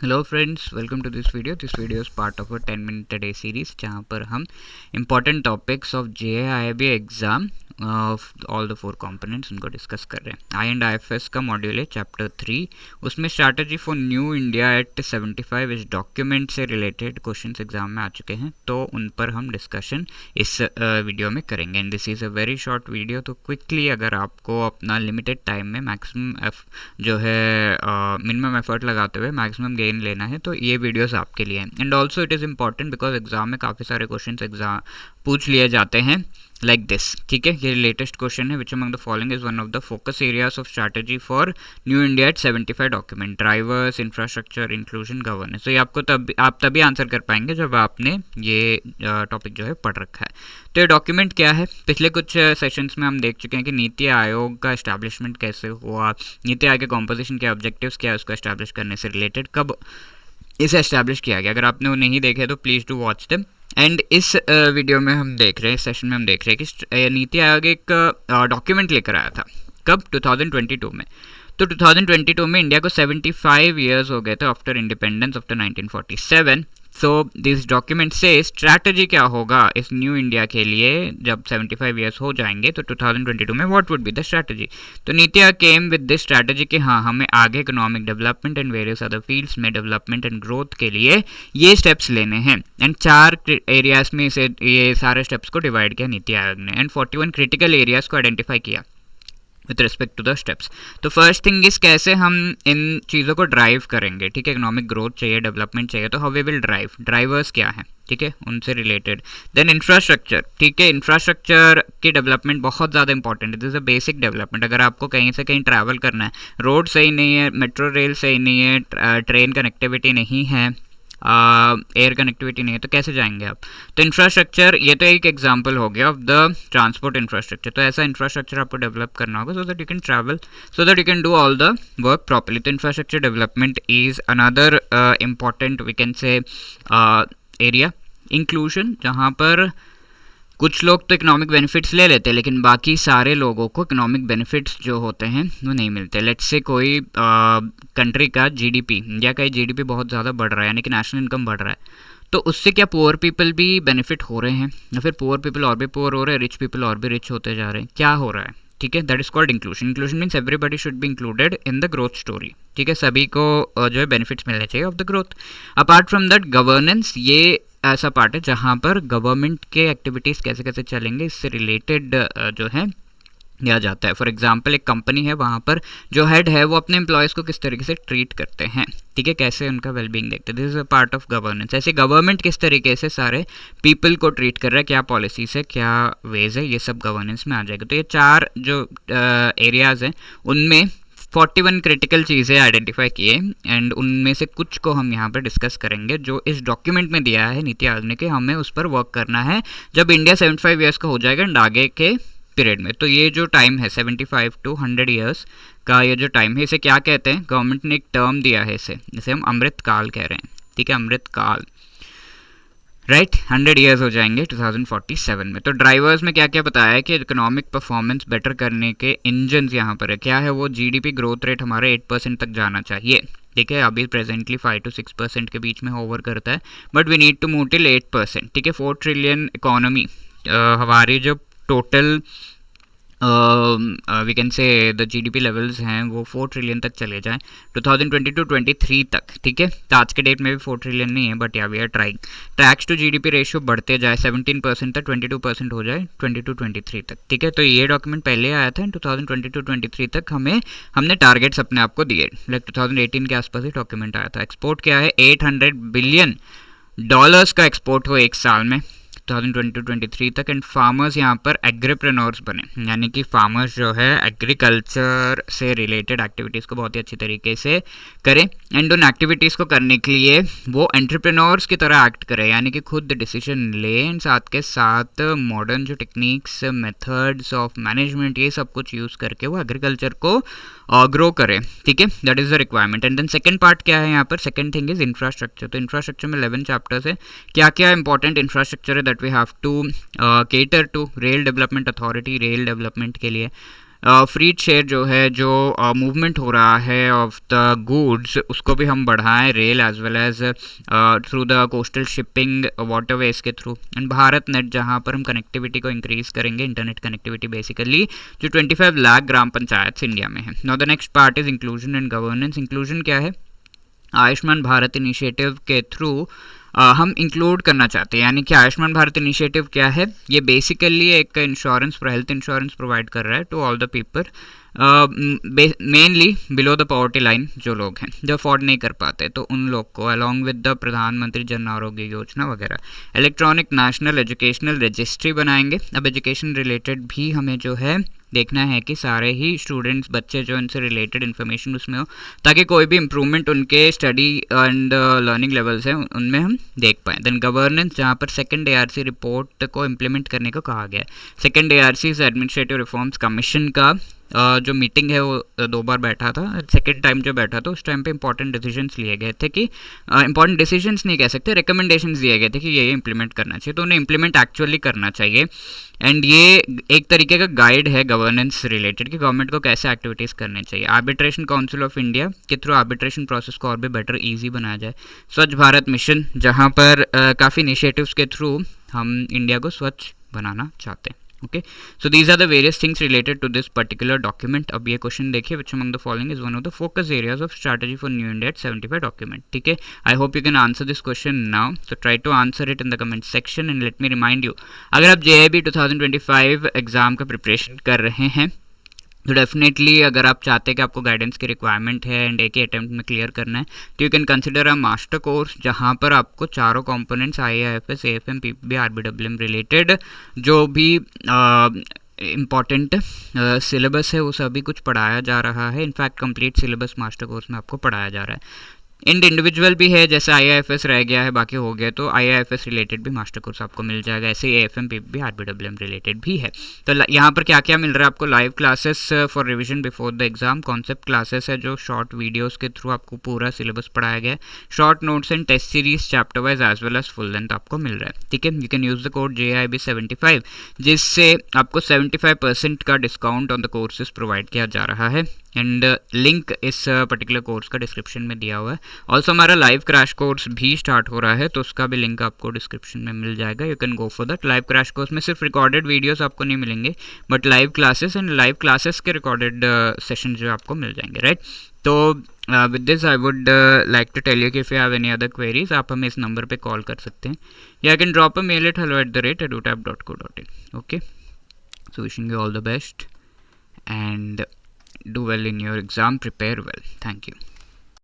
Hello friends, welcome to this video. This video is part of a 10 minute day series जहाँ पर हम important topics of JIIB exam of all the 4 components उनको discuss कर रहे हैं। IND-IFS का module है चैप्टर 3, उसमें strategy for new India at 75 इस डॉक्यूमेंट से रिलेटेड क्वेश्चंस एग्जाम में आ चुके हैं, तो उन पर हम डिस्कशन इस वीडियो में करेंगे। And this is a very short video, तो क्विकली अगर आपको अपना लिमिटेड टाइम में मैक्सिमम जो है मिनिमम एफर्ट लगाते हुए मैक्सिमम गेन लेना है, तो ये वीडियोस आपके लिए हैं। And also it is important because exam में काफ़ी सारे क्वेश्चंस एग्जाम पूछ लिए जाते हैं लाइक दिस। ठीक है, ये लेटेस्ट क्वेश्चन है, विच among the following is one of the focus areas of strategy for new India at 75 document, drivers, infrastructure, inclusion, governance. तो ये आपको तभी आंसर कर पाएंगे जब आपने ये टॉपिक जो है पढ़ रखा है। तो ये डॉक्यूमेंट क्या है, पिछले कुछ सेशंस में हम देख चुके हैं कि नीति आयोग का एस्टैब्लिशमेंट कैसे हुआ, नीति आयोग के कॉम्पोजिशन के ऑब्जेक्टिव्स क्या है, उसको एस्टैब्लिश करने से रिलेटेड कब इसे एस्टैब्लिश किया गया। अगर आपने वो नहीं देखे तो please do watch them. And इस वीडियो में हम देख रहे हैं, इस सेशन में हम देख रहे हैं कि नीति आयोग एक डॉक्यूमेंट लेकर आया था। कब? 2022 में। तो 2022 में इंडिया को 75 ईयर्स हो गए थे after independence after 1947। So this document से स्ट्रैटेजी क्या होगा इस न्यू इंडिया के लिए जब 75 ईयर्स हो जाएंगे, तो 2022 में what would be the strategy. तो NITI Aayog came with this strategy कि हाँ, हमें आगे economic development and various other fields में डेवलपमेंट एंड ग्रोथ के लिए ये स्टेप्स लेने हैं। एंड 4 एरियाज में इसे ये सारे स्टेप्स को डिवाइड किया नीति आयोग ने, एंड 41 क्रिटिकल एरियाज को आइडेंटिफाई किया with respect to the steps. तो फर्स्ट थिंग इज कैसे हम इन चीज़ों को ड्राइव करेंगे। ठीक है, इकोनॉमिक ग्रोथ चाहिए, डेवलपमेंट चाहिए, तो how we will drive, drivers क्या है, ठीक है, उनसे रिलेटेड। देन इंफ्रास्ट्रक्चर, ठीक है, इंफ्रास्ट्रक्चर की डेवलपमेंट बहुत ज़्यादा इंपॉर्टेंट है। This is a basic development. अगर आपको कहीं से कहीं ट्रैवल करना है, रोड सही नहीं है, मेट्रो रेल सही नहीं है, ट्रेन कनेक्टिविटी नहीं है, एयर कनेक्टिविटी नहीं है, तो कैसे जाएंगे आप। तो इंफ्रास्ट्रक्चर, ये तो एक एग्जांपल हो गया ऑफ द ट्रांसपोर्ट इंफ्रास्ट्रक्चर। तो ऐसा इंफ्रास्ट्रक्चर आपको डेवलप करना होगा so that you can travel, so that you can do all the work properly. तो infrastructure development is another important we can say area. Inclusion, जहाँ पर कुछ लोग तो इकोनॉमिक बेनिफिट्स ले लेते हैं लेकिन बाकी सारे लोगों को इकोनॉमिक बेनिफिट्स जो होते हैं वो नहीं मिलते। लेट्स से कोई कंट्री का जीडीपी, इंडिया का जीडीपी बहुत ज़्यादा बढ़ रहा है, यानी कि नेशनल इनकम बढ़ रहा है, तो उससे क्या पुअर पीपल भी बेनिफिट हो रहे हैं, या फिर पुअर पीपल और भी पुअर हो रहे हैं, रिच पीपल और भी रिच होते जा रहे हैं, क्या हो रहा है। ठीक है, that is called inclusion. Inclusion means everybody should be included in the growth story. ठीक है, सभी को जो है बेनिफिट्स मिलने चाहिए of the growth. Apart from that governance, ये ऐसा पार्ट है जहाँ पर गवर्नमेंट के एक्टिविटीज़ कैसे कैसे चलेंगे इससे रिलेटेड जो है दिया जाता है। फॉर एग्जांपल, एक कंपनी है, वहाँ पर जो हेड है वो अपने एम्प्लॉयज़ को किस तरीके से ट्रीट करते हैं, ठीक है, कैसे उनका वेलबींग देखते हैं। This is a part of governance. ऐसे गवर्नमेंट किस तरीके से सारे पीपल को ट्रीट कर रहा है, क्या पॉलिसीज है, क्या वेज है, ये सब गवर्नेंस में आ जाएगा। तो ये 4 जो एरियाज़ हैं उनमें 41 क्रिटिकल चीज़ें आइडेंटिफाई किए, एंड उनमें से कुछ को हम यहाँ पर डिस्कस करेंगे जो इस डॉक्यूमेंट में दिया है नीति आयोग ने कि हमें उस पर वर्क करना है जब इंडिया 75 ईयर्स का हो जाएगा एंड आगे के पीरियड में। तो ये जो टाइम है 75 to 100 ईयर्स का, ये जो टाइम है, इसे क्या कहते हैं, गवर्नमेंट ने एक टर्म दिया है इसे, जिसे हम अमृत काल कह रहे हैं। ठीक है, अमृत काल, राइट, 100 ईयर्स हो जाएंगे 2047 में। तो ड्राइवर्स में क्या क्या बताया है कि इकोनॉमिक परफॉर्मेंस बेटर करने के इंजन यहाँ पर है। क्या है वो, जीडीपी ग्रोथ रेट हमारा 8% तक जाना चाहिए। ठीक है, अभी प्रेजेंटली 5 to 6% के बीच में होवर करता है, but we need to move till 8%। ठीक है, 4 ट्रिलियन इकोनॉमी, हमारी जो total we can say the GDP levels हैं वो 4 ट्रिलियन तक चले जाएं 2022-23 तक। ठीक है, तो आज के डेट में भी 4 ट्रिलियन नहीं है, बट या we are trying. Tax to GDP ratio बढ़ते जाए, 17% तक 22% हो जाए 22-23 तक। ठीक है, तो ये डॉक्यूमेंट पहले आया था, 2022-23 तक हमने टारगेट्स अपने आप को दिए, लाइक 2018 के आसपास ही डॉक्यूमेंट आया था। एक्सपोर्ट क्या है, $800 बिलियन का एक्सपोर्ट हो एक साल में 2022-23 तक। एंड फार्मर्स यहाँ पर एग्रीप्रेन्योर्स बने, यानी कि फार्मर्स जो है एग्रीकल्चर से रिलेटेड एक्टिविटीज़ को बहुत ही अच्छी तरीके से करें, एंड उन एक्टिविटीज़ को करने के लिए वो एंटरप्रेन्योर्स की तरह एक्ट करें, यानी कि खुद डिसीजन लें, एंड साथ के साथ मॉडर्न जो टेक्निक्स, मेथड्स ऑफ मैनेजमेंट, ये सब कुछ यूज़ करके वो एग्रीकल्चर को ग्रो करें। ठीक है, that is the requirement. And then second part क्या है यहाँ पर, सेकंड थिंग इज इंफ्रास्ट्रक्चर। तो इंफ्रास्ट्रक्चर में 11 चैप्टर्स है। क्या क्या इंपॉर्टेंट इंफ्रास्ट्रक्चर है that we have to cater to. Rail development authority, rail development के लिए फ्री शेयर जो है, जो मूवमेंट हो रहा है ऑफ द गुड्स, उसको भी हम बढ़ाएं, rail as well as through the coastal shipping waterways के थ्रू। एंड भारत नेट, जहाँ पर हम कनेक्टिविटी को इंक्रीज करेंगे, इंटरनेट कनेक्टिविटी बेसिकली, जो 25 लाख ग्राम पंचायत इंडिया में है। Now the next part is inclusion and governance. Inclusion क्या है? आयुष्मान भारत इनिशिएटिव के थ्रू हम इंक्लूड करना चाहते हैं। यानी कि आयुष्मान भारत इनिशिएटिव क्या है? ये बेसिकली एक इंश्योरेंस, हेल्थ इंश्योरेंस प्रोवाइड कर रहा है to all the people, mainly below the poverty line, जो लोग हैं जो अफोर्ड नहीं कर पाते, तो उन लोग को, अलॉन्ग विद द प्रधानमंत्री जन आरोग्य योजना वगैरह। इलेक्ट्रॉनिक नेशनल एजुकेशनल रजिस्ट्री बनाएंगे। अब एजुकेशन रिलेटेड भी हमें जो है देखना है कि सारे ही स्टूडेंट्स, बच्चे जो इनसे रिलेटेड इन्फॉर्मेशन उसमें हो, ताकि कोई भी इम्प्रूवमेंट उनके स्टडी एंड लर्निंग लेवल्स हैं उनमें हम देख पाएँ। देन गवर्नेंस, जहाँ पर सेकंड ARC रिपोर्ट को इम्प्लीमेंट करने को कहा गया है। Second ARC administrative reforms commission का जो मीटिंग है वो 2 बार बैठा था। सेकेंड टाइम जो बैठा था उस टाइम पे इंपॉर्टेंट डिसीजंस लिए गए थे, कि इंपॉर्टेंट डिसीजंस नहीं कह सकते, रिकमेंडेशंस दिए गए थे कि ये इंप्लीमेंट करना चाहिए, तो उन्हें इंप्लीमेंट एक्चुअली करना चाहिए। एंड ये एक तरीके का गाइड है गवर्नेंस रिलेटेड कि गवर्नमेंट को कैसे एक्टिविटीज़ करनी चाहिए। आर्बिट्रेशन काउंसिल ऑफ इंडिया के थ्रू आर्बिट्रेशन प्रोसेस को और भी बेटर ईजी बनाया जाए। स्वच्छ भारत मिशन, जहाँ पर काफ़ी इनिशिएटिव्स के थ्रू हम इंडिया को स्वच्छ बनाना चाहते हैं। Okay, so these are the various things related to this particular document. अब ये क्वेश्चन देखिए, which among the following is one of the focus areas of strategy for new India 75 document. ठीक है, I hope you can answer this question now, so try to answer it in the comment section. And let me remind you, अगर आप JIB 2025 exam का preparation कर रहे हैं तो definitely अगर आप चाहते हैं कि आपको गाइडेंस की रिक्वायरमेंट है एंड एक ही अटैम्प्ट में क्लियर करना है, तो you can consider a master course, जहाँ पर आपको चारों components IAFS, AFM, PPB, RBWM related जो भी इम्पॉर्टेंट सिलेबस है वो सभी कुछ पढ़ाया जा रहा है। In fact complete syllabus master course में आपको पढ़ाया जा रहा है। इंडिविजुअल भी है, जैसे IAFS रह गया है, बाकी हो गया, तो IAFS रिलेटेड भी मास्टर कोर्स आपको मिल जाएगा। ऐसे ही AFM, PPB, RBWM रिलेटेड भी है। तो यहाँ पर क्या क्या मिल रहा है आपको? Live classes for revision before the exam, concept classes है जो शॉर्ट वीडियोस के थ्रू आपको पूरा सिलेबस पढ़ाया गया है, short notes and test series chapter wise as well as full length आपको मिल रहा है। ठीक है, you can use the code JIB75, जिससे आपको 75% का discount on the courses provide किया जा रहा है। एंड लिंक इस पर्टिकुलर कोर्स का डिस्क्रिप्शन में दिया हुआ है। ऑल्सो हमारा लाइव क्रैश कोर्स भी स्टार्ट हो रहा है, तो उसका भी लिंक आपको डिस्क्रिप्शन में मिल जाएगा। You can go for that. Live crash course में सिर्फ रिकॉर्डेड वीडियोस आपको नहीं मिलेंगे, but live classes and live classes के रिकॉर्डेड सेशन जो आपको मिल जाएंगे, राइट। तो with this I would like to tell you कि if you have any other queries, आप हमें इस नंबर पे कॉल कर सकते हैं, या can drop a mail at hello@edutap.co.in। Okay, so wishing you all the best and do well in your exam, prepare well. Thank you.